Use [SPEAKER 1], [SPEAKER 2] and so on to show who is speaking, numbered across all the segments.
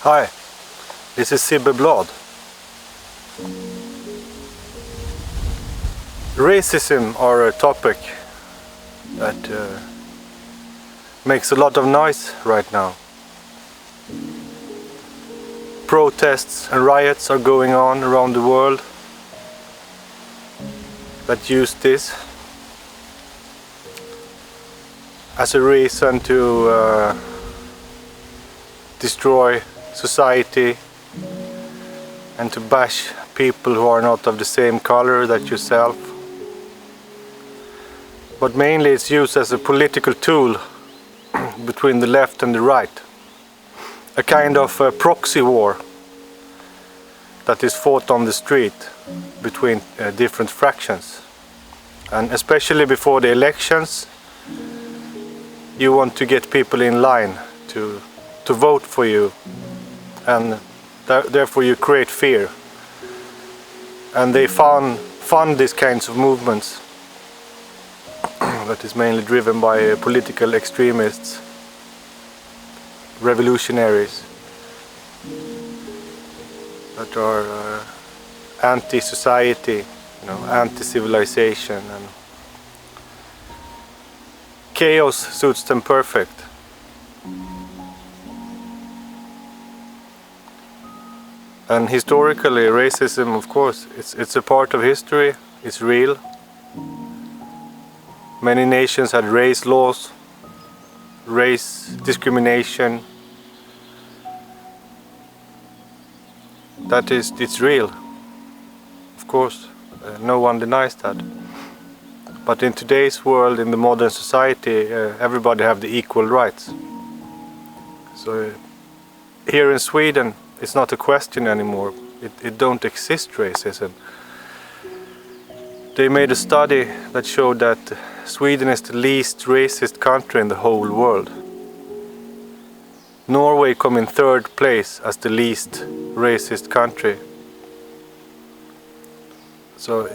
[SPEAKER 1] Hi, this is Sibbe Bladh. Racism are a topic that makes a lot of noise right now. Protests and riots are going on around the world that use this as a reason to destroy society and to bash people who are not of the same color that yourself. But mainly it's used as a political tool between the left and the right. A kind of proxy war that is fought on the street between different fractions. And especially before the elections, you want to get people in line to vote for you, and therefore you create fear. And they fund these kinds of movements that is mainly driven by political extremists, revolutionaries that are anti-society, anti-civilization, and chaos suits them perfect. And historically, racism, of course, it's a part of history, it's real. Many nations had race laws, race discrimination. It's real, of course, no one denies that. But in today's world, in the modern society, everybody have the equal rights. So here in Sweden, it's not a question anymore. It don't exist racism. They made a study that showed that Sweden is the least racist country in the whole world. Norway come in third place as the least racist country. So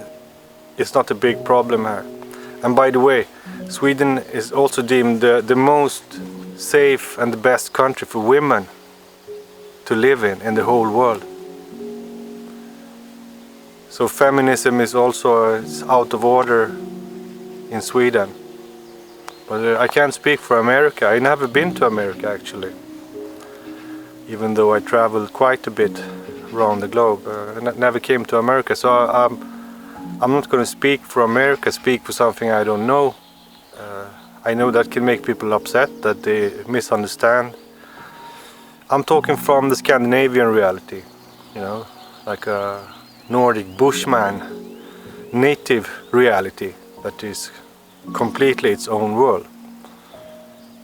[SPEAKER 1] it's not a big problem here. And by the way, Sweden is also deemed the most safe and the best country for women to live in the whole world. So feminism is also out of order in Sweden. But I can't speak for America. I never been to America actually, even though I traveled quite a bit around the globe. I never came to America, so I'm not going to speak for America, speak for something I don't know. I know that can make people upset, that they misunderstand. I'm talking from the Scandinavian reality, like a Nordic bushman, native reality that is completely its own world.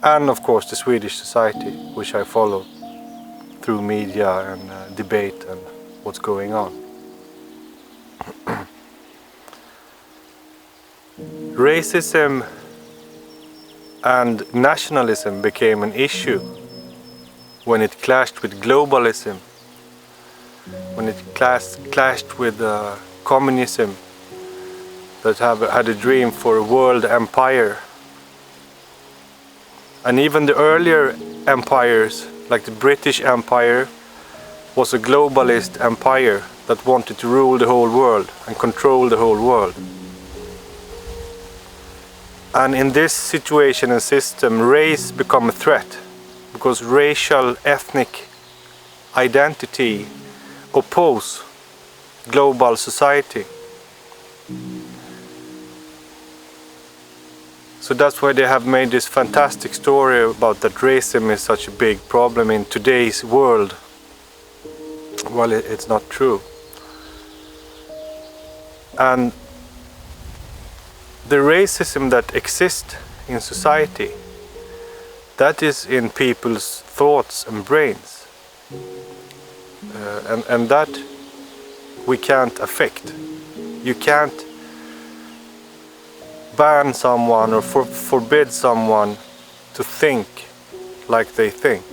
[SPEAKER 1] And of course the Swedish society, which I follow through media and debate and what's going on. Racism and nationalism became an issue when it clashed with globalism, when it clashed with communism that had a dream for a world empire. And even the earlier empires, like the British Empire, was a globalist empire that wanted to rule the whole world and control the whole world. And in this situation and system, race become a threat, because racial, ethnic identity oppose global society. So that's why they have made this fantastic story about that racism is such a big problem in today's world. Well, it's not true. And the racism that exists in society, that is in people's thoughts and brains. And that we can't affect. You can't ban someone or forbid someone to think like they think.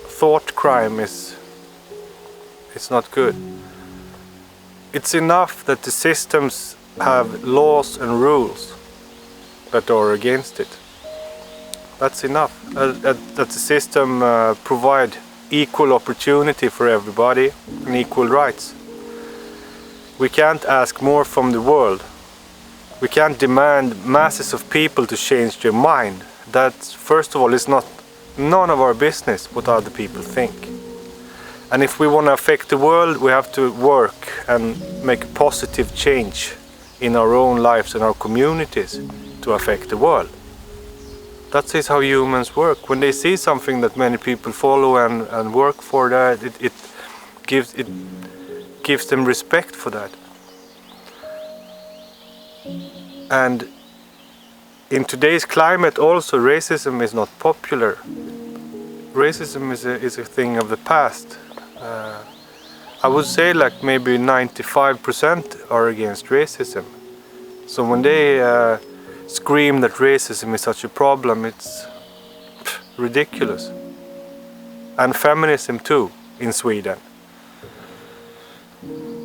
[SPEAKER 1] Thought crime it's not good. It's enough that the systems have laws and rules that are against it. That's enough. That the system provide equal opportunity for everybody and equal rights. We can't ask more from the world. We can't demand masses of people to change their mind. That, first of all, is none of our business what other people think. And if we want to affect the world, we have to work and make a positive change in our own lives and our communities to affect the world. That is how humans work. When they see something that many people follow and work for that, it gives them respect for that. And in today's climate also, racism is not popular. Racism is a thing of the past. I would say like maybe 95% are against racism. So when they scream that racism is such a problem, it's ridiculous. And feminism too, in Sweden.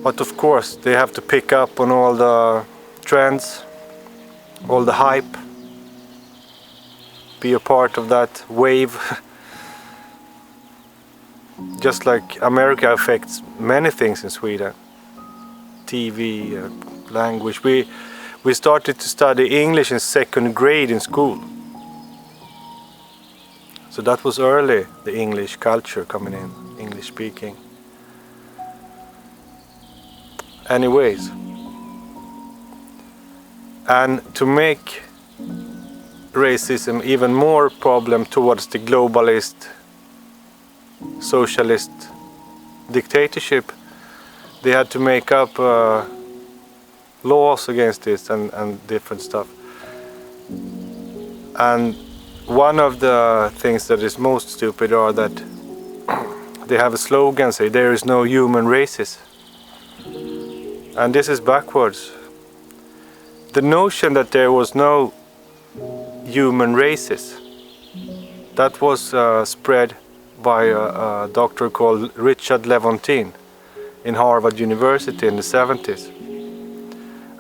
[SPEAKER 1] But of course they have to pick up on all the trends, all the hype, be a part of that wave. Just like America affects many things in Sweden. TV, language. We started to study English in 2nd grade in school. So that was early, the English culture coming in, English speaking. Anyways. And to make racism even more problem towards the globalist, socialist dictatorship, they had to make up laws against this and different stuff. And one of the things that is most stupid are that they have a slogan say there is no human races. And this is backwards. The notion that there was no human races, that was spread by a doctor called Richard Lewontin in Harvard University in the 70s.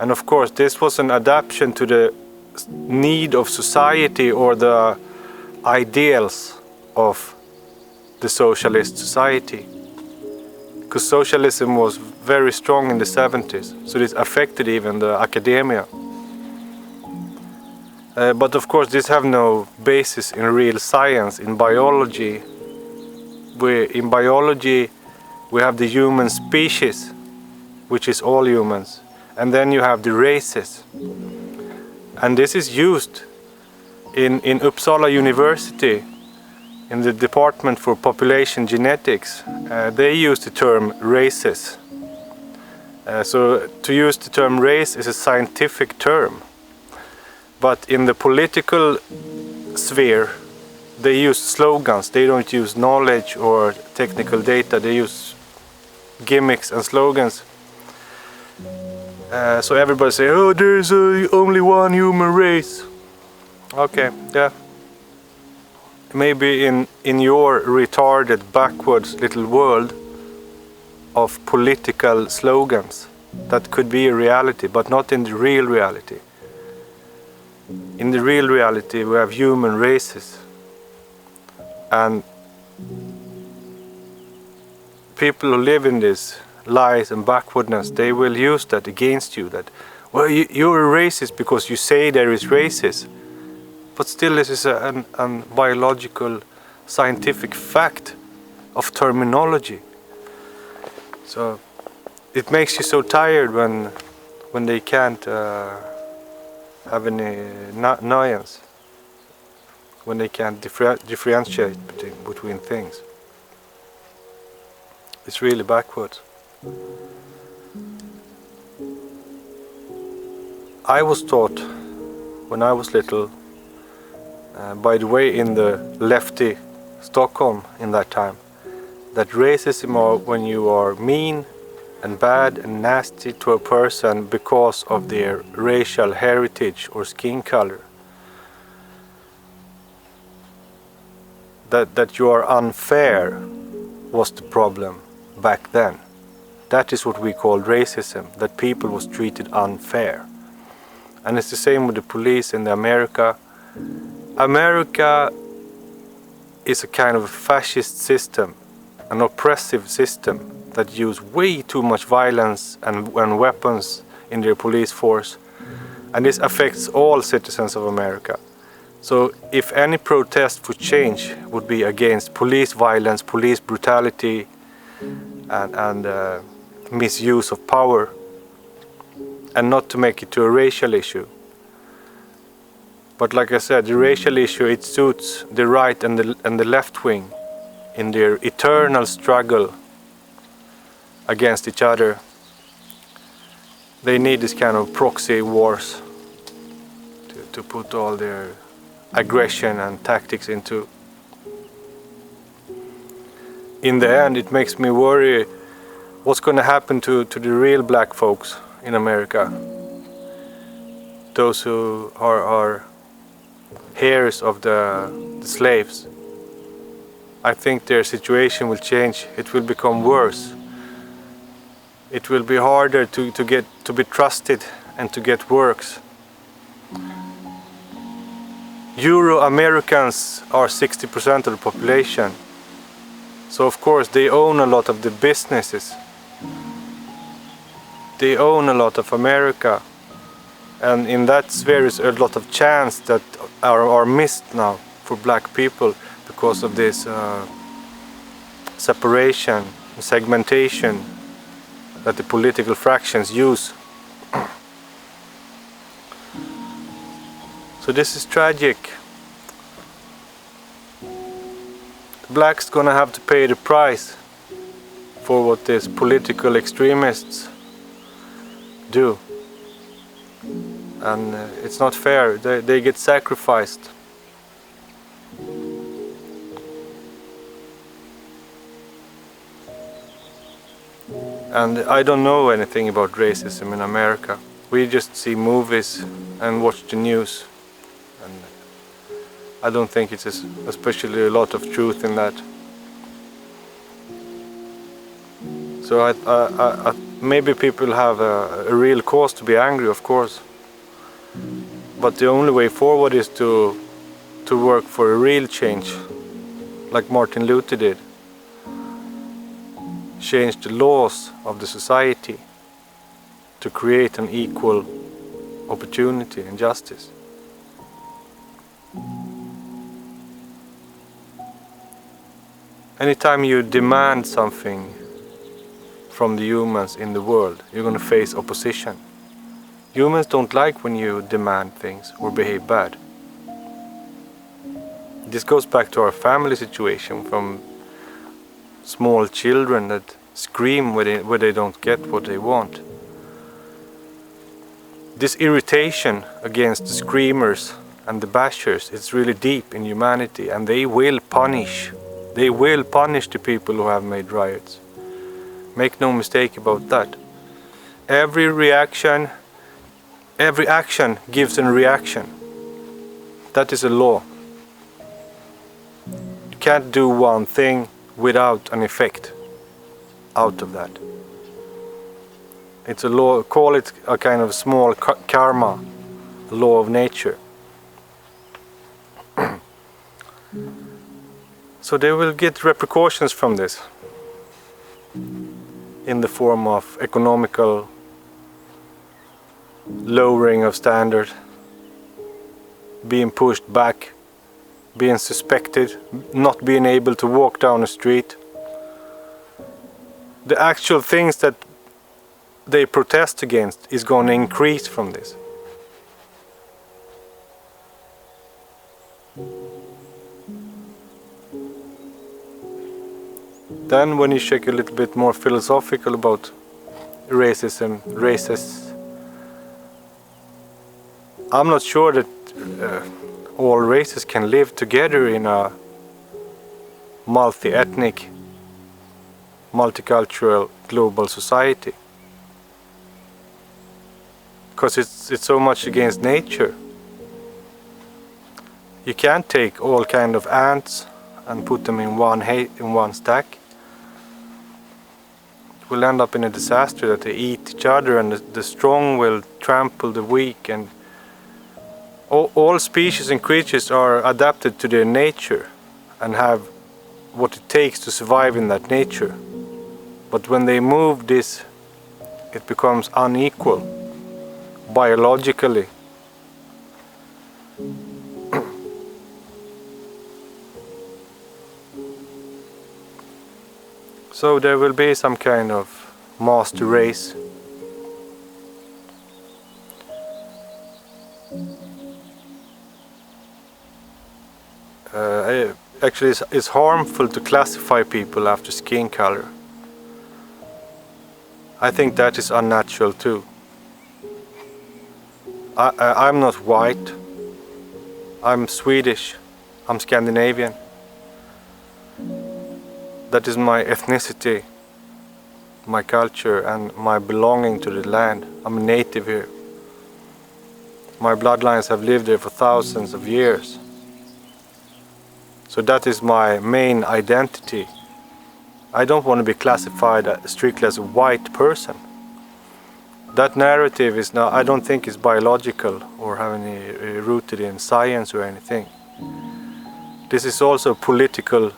[SPEAKER 1] And of course this was an adaptation to the need of society or the ideals of the socialist society. Because socialism was very strong in the 70s, so this affected even the academia. But of course this have no basis in real science, in biology. In biology we have the human species, which is all humans, and then you have the races. And this is used in Uppsala University, in the Department for Population Genetics. They use the term races. So to use the term race is a scientific term. But in the political sphere, they use slogans. They don't use knowledge or technical data. They use gimmicks and slogans. So everybody say, oh, there's only one human race. Okay, yeah. Maybe in your retarded, backwards little world of political slogans, that could be a reality, but not in the real reality. In the real reality we have human races. And people who live in this lies and backwardness, they will use that against you, that, well, you're a racist because you say there is races. But still this is a biological, scientific fact of terminology. So it makes you so tired when they can't have any nuance, when they can't differentiate between things. It's really backwards. I was taught when I was little, by the way, in the lefty Stockholm in that time, that racism are when you are mean and bad and nasty to a person because of their racial heritage or skin color. That you are unfair was the problem back then. That is what we called racism, that people was treated unfair. And it's the same with the police in America. America is a kind of a fascist system, an oppressive system that use way too much violence and weapons in their police force, and this affects all citizens of America. So if any protest for change would be against police violence, police brutality and misuse of power, and not to make it to a racial issue. But like I said, the racial issue, it suits the right and the left wing in their eternal struggle against each other. They need this kind of proxy wars to put all their aggression and tactics into. In the end, it makes me worry what's going to happen to the real black folks in America. Those who are heirs of the slaves. I think their situation will change. It will become worse. It will be harder to be trusted and to get works. Euro-Americans are 60% of the population. So of course they own a lot of the businesses. They own a lot of America. And in that sphere is a lot of chance that are missed now for black people because of this separation, segmentation that the political fractions use. So this is tragic. The blacks gonna have to pay the price for what these political extremists do. And it's not fair. They get sacrificed. And I don't know anything about racism in America. We just see movies and watch the news. And I don't think it's especially a lot of truth in that. So I maybe people have a real cause to be angry, of course. But the only way forward is to work for a real change, like Martin Luther did. Change the laws of the society to create an equal opportunity and justice. Anytime you demand something from the humans in the world, you're going to face opposition. Humans don't like when you demand things or behave bad. This goes back to our family situation, from small children that scream where they don't get what they want. This irritation against the screamers and the bashers is really deep in humanity, and they will punish. They will punish the people who have made riots. Make no mistake about that. Every action gives a reaction. That is a law. You can't do one thing without an effect out of that. It's a law, call it a kind of small karma, a law of nature. So they will get repercussions from this in the form of economical lowering of standard, being pushed back, being suspected, not being able to walk down the street. The actual things that they protest against is going to increase from this. Then when you check a little bit more philosophical about racism, races, I'm not sure that all races can live together in a multi-ethnic, multicultural, global society. Because it's so much against nature. You can't take all kind of ants and put them in one stack. It will end up in a disaster that they eat each other, and the strong will trample the weak, and All species and creatures are adapted to their nature and have what it takes to survive in that nature. But when they move this, it becomes unequal biologically. So there will be some kind of master race. Actually, it's harmful to classify people after skin color. I think that is unnatural too. I'm not white. I'm Swedish. I'm Scandinavian. That is my ethnicity, my culture, and my belonging to the land. I'm a native here. My bloodlines have lived here for thousands of years. So that is my main identity. I don't want to be classified strictly as a white person. That narrative is not, I don't think is biological or have any rooted in science or anything. This is also a political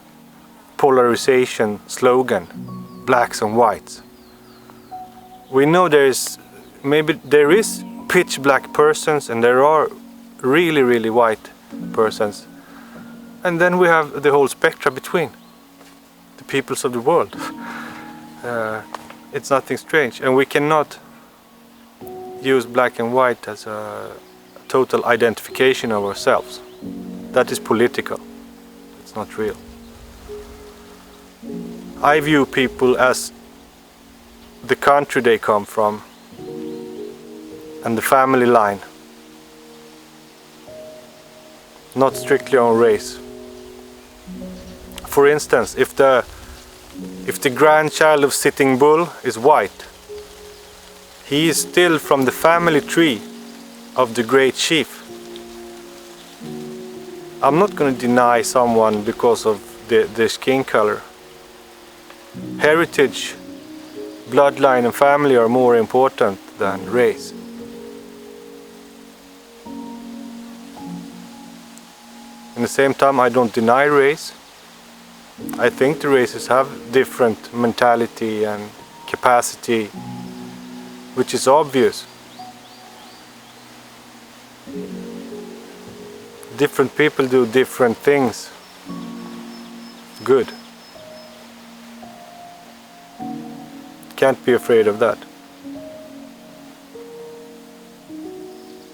[SPEAKER 1] polarization slogan, blacks and whites. We know there is pitch black persons and there are really white persons. And then we have the whole spectrum between the peoples of the world. It's nothing strange, and we cannot use black and white as a total identification of ourselves. That is political. It's not real. I view people as the country they come from and the family line, not strictly on race. For instance, if the grandchild of Sitting Bull is white, he is still from the family tree of the great chief. I'm not going to deny someone because of their skin color. Heritage, bloodline and family are more important than race. At the same time, I don't deny race. I think the races have different mentality and capacity, which is obvious. Different people do different things. Good. Can't be afraid of that.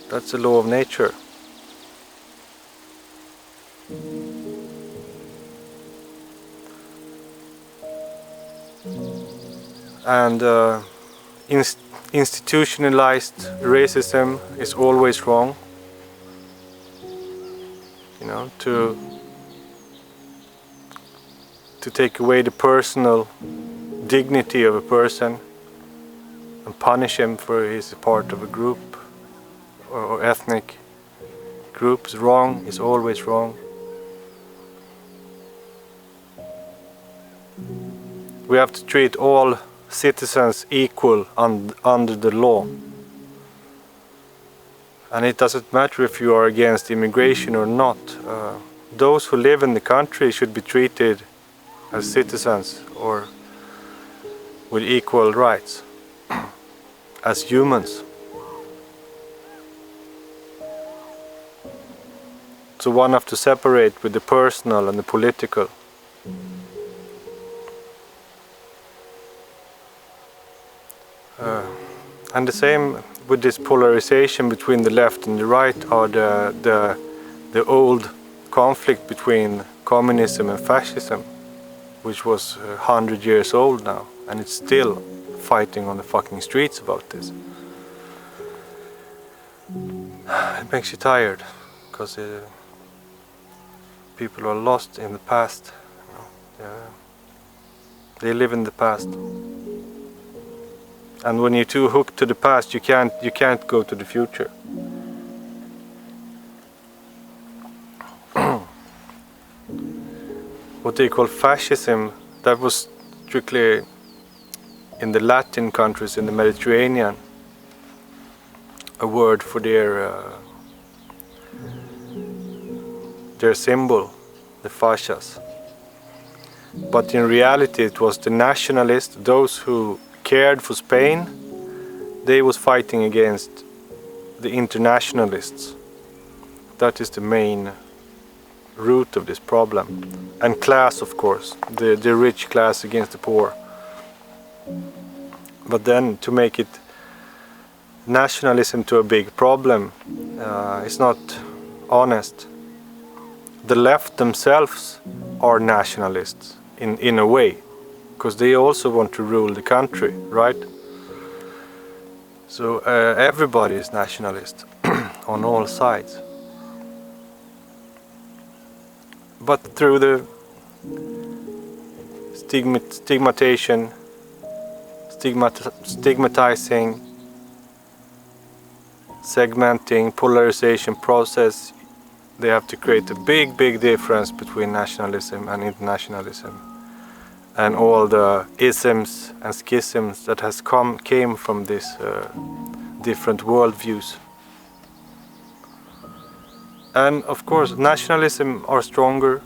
[SPEAKER 1] That's the law of nature. And institutionalized racism is always wrong. You know, to take away the personal dignity of a person and punish him for he's a part of a group or ethnic group is wrong, is always wrong. We have to treat all citizens equal under the law. And it doesn't matter if you are against immigration or not. Those who live in the country should be treated as citizens or with equal rights as humans. So one have to separate with the personal and the political. And the same with this polarization between the left and the right, or the old conflict between communism and fascism, which was 100 years old now, and it's still fighting on the fucking streets about this. It makes you tired, because people are lost in the past. You know? They live in the past. And when you're too hooked to the past, you can't go to the future. What they call fascism, that was strictly in the Latin countries in the Mediterranean, a word for their their symbol, the fascias. But in reality it was the nationalists, those who cared for Spain, they was fighting against the internationalists. That is the main root of this problem. And class, of course, the rich class against the poor. But then to make it nationalism to a big problem is not honest. The left themselves are nationalists in a way, because they also want to rule the country, right? So everybody is nationalist on all sides. But through the stigmatizing, segmenting, polarization process, they have to create a big difference between nationalism and internationalism, and all the isms and schisms that came from this different worldviews. And of course nationalism are stronger,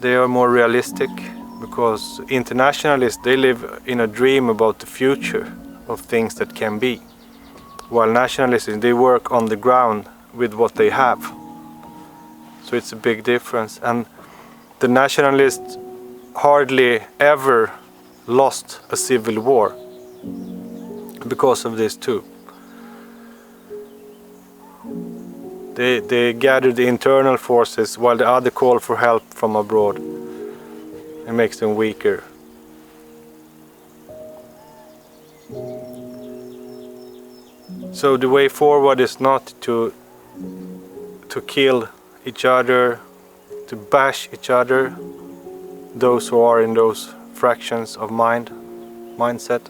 [SPEAKER 1] they are more realistic, because internationalists, they live in a dream about the future of things that can be, while nationalists, they work on the ground with what they have. So it's a big difference. And the nationalists hardly ever lost a civil war because of this too. They gather the internal forces while the other call for help from abroad. It makes them weaker. So the way forward is not to kill each other, to bash each other, those who are in those fractions of mindset,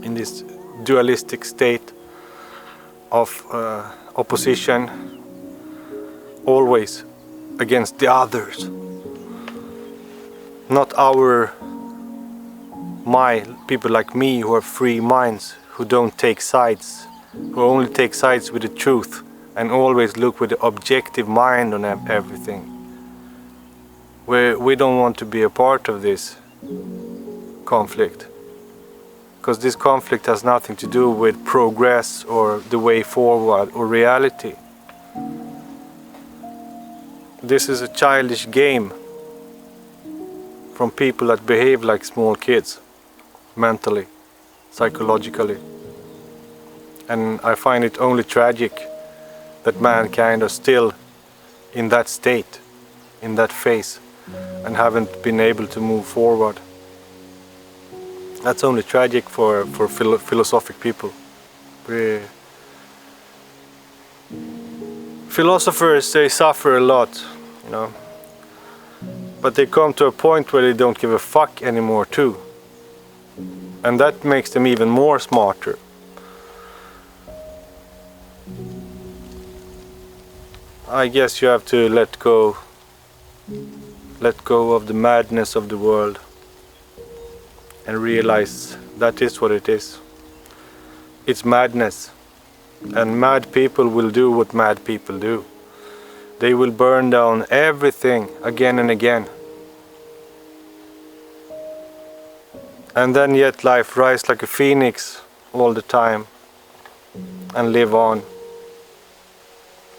[SPEAKER 1] in this dualistic state of opposition, always against the others. Not people like me who have free minds, who don't take sides, who only take sides with the truth and always look with the objective mind on everything. We don't want to be a part of this conflict, because this conflict has nothing to do with progress or the way forward or reality. This is a childish game from people that behave like small kids, mentally, psychologically. And I find it only tragic that mankind are still in that state, in that phase, and haven't been able to move forward. That's only tragic for philosophic people. Philosophers, they suffer a lot, you know, but they come to a point where they don't give a fuck anymore too, and that makes them even more smarter. I guess you have to let go of the madness of the world and realize that is what it is. It's madness, and mad people will do what mad people do. They will burn down everything again and again, and then yet life rise like a phoenix all the time and live on.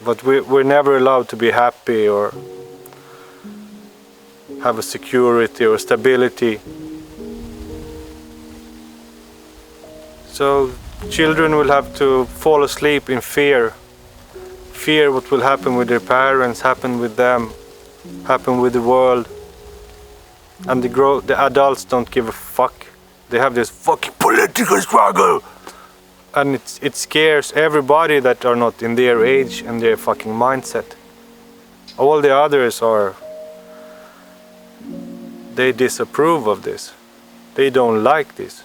[SPEAKER 1] But we're never allowed to be happy or have a security or stability. So children will have to fall asleep in fear. Fear what will happen with their parents, happen with them, happen with the world. And the adults don't give a fuck. They have this fucking political struggle. And it scares everybody that are not in their age and their fucking mindset. All the others they disapprove of this. They don't like this.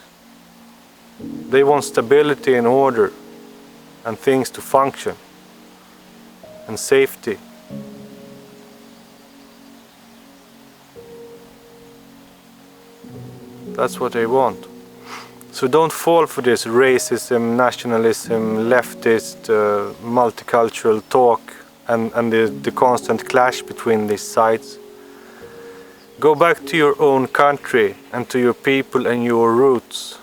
[SPEAKER 1] They want stability and order and things to function and safety. That's what they want. So don't fall for this racism, nationalism, leftist, multicultural talk and the constant clash between these sides. Go back to your own country and to your people and your roots,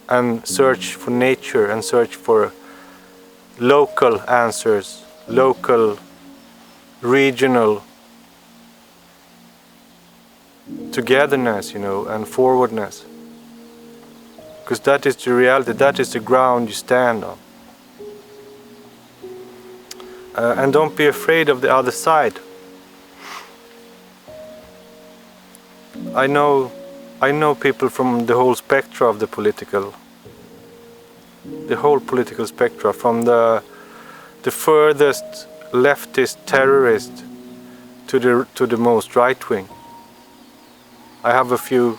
[SPEAKER 1] and search for nature and search for local answers, local, regional togetherness, you know, and forwardness. Because that is the reality, that is the ground you stand on. And don't be afraid of the other side. I know people from the whole spectrum of the whole political spectrum, from the furthest leftist terrorist to the most right wing. I have a few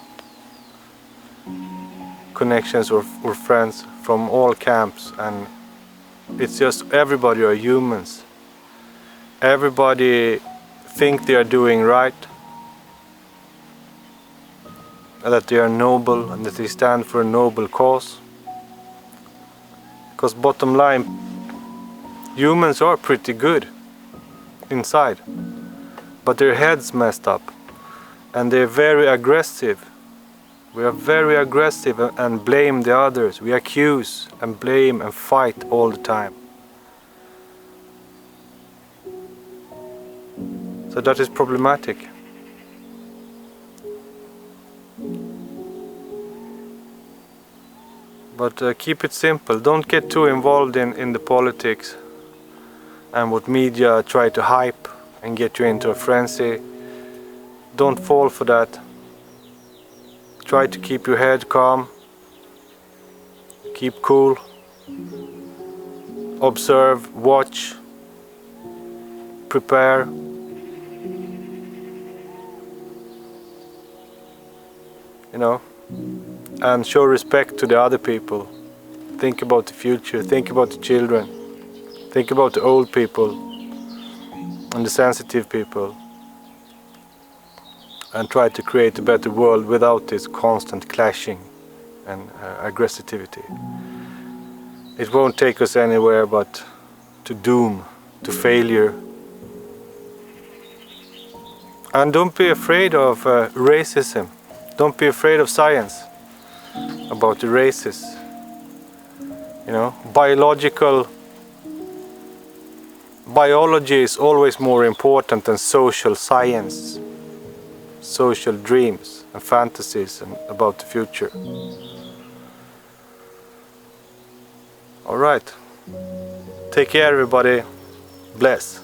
[SPEAKER 1] connections or friends from all camps, and it's just everybody are humans. Everybody think they are doing right, that they are noble and that they stand for a noble cause. Because bottom line, humans are pretty good inside, but their heads messed up and they're very aggressive. We are very aggressive and blame the others. We accuse and blame and fight all the time. So that is problematic. But keep it simple. Don't get too involved in the politics and what media try to hype and get you into a frenzy. Don't fall for that. Try to keep your head calm. Keep cool. Observe, watch, prepare. You know, and show respect to the other people. Think about the future, think about the children, think about the old people and the sensitive people, and try to create a better world without this constant clashing and aggressivity. It won't take us anywhere but to doom, to failure. And don't be afraid of racism. Don't be afraid of science about the races. You know, biology is always more important than social science, social dreams and fantasies and about the future. All right. Take care, everybody. Bless.